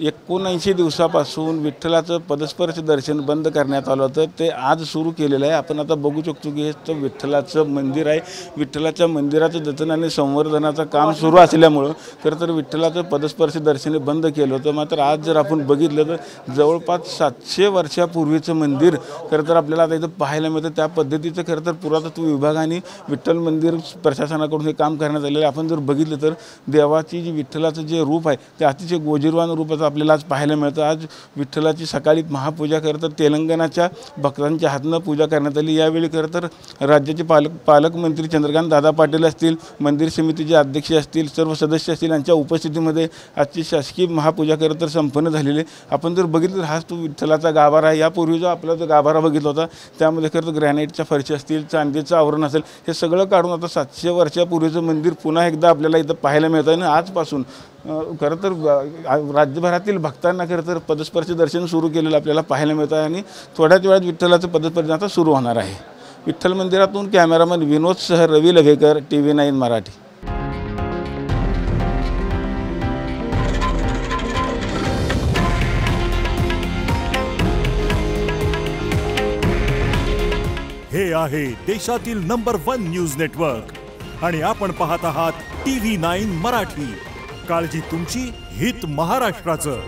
79 दिवसापासून विठ्ठलाचं पदस्पर्श दर्शन बंद करण्यात आलं होतं, ते आज सुरू केलेलं आहे। आपण आता बघू शकतो की हे विठ्ठलाचं मंदिर आहे। विठ्ठलाच्या मंदिराचं जतन आणि संवर्धनाचं काम सुरू असल्यामुळं खरं तर विठ्ठलाचं पदस्पर्श दर्शन बंद केलं होतं। मात्र आज जर आपण बघितलं तर जवळपास 700 वर्षापूर्वीचं मंदिर खरं तर आपल्याला आता इथं पाहायला मिळतं। त्या पद्धतीचं खरं तर पुरातत्व विभागाने विठ्ठल मंदिर प्रशासनाकडून हे काम करण्यात आलेलं आहे। आपण जर बघितलं तर देवाची जी विठ्ठलाचं जे रूप आहे ते अतिशय गोजीरवान रूपाचं आपल्याला आज पाहायला मिळतं। आज विठ्ठलाची सकाळी महापूजा खरं तर तेलंगणाच्या भक्तांच्या हातनं पूजा करण्यात आली। यावेळी खरं तर राज्याचे पालकमंत्री चंद्रकांत दादा पाटील असतील, मंदिर समितीचे अध्यक्ष असतील, सर्व सदस्य असतील यांच्या उपस्थितीमध्ये आजची शासकीय महापूजा खरं तर संपन्न झालेली। आपण जर बघितलं हाच तो विठ्ठलाचा गाभारा आहे। यापूर्वी जो आपला जो गाभारा बघितला होता त्यामध्ये खरं तर ग्रॅनाईटच्या फरशी असतील, चांदीचं आवरण असेल, हे सगळं काढून आता 700 वर्षापूर्वीचं मंदिर पुन्हा एकदा आपल्याला इथं पाहायला मिळतं आहे। आणि आजपासून खरं तर राज्यभरातील भक्तांना खरं तर पदस्पर्श दर्शन सुरू केलेलं आपल्याला पाहायला मिळतं आहे। आणि थोड्याच वेळात विठ्ठलाचं पदस्पर्श आता सुरू होणार आहे। विठ्ठल मंदिरातून कॅमेरामन विनोदसह रवी लवेकर, TV9 मराठी। हे आहे देशातील नंबर 1 न्यूज नेटवर्क आणि आपण पाहत आहात TV9 मराठी। काळजी तुमची, हित महाराष्ट्राचं।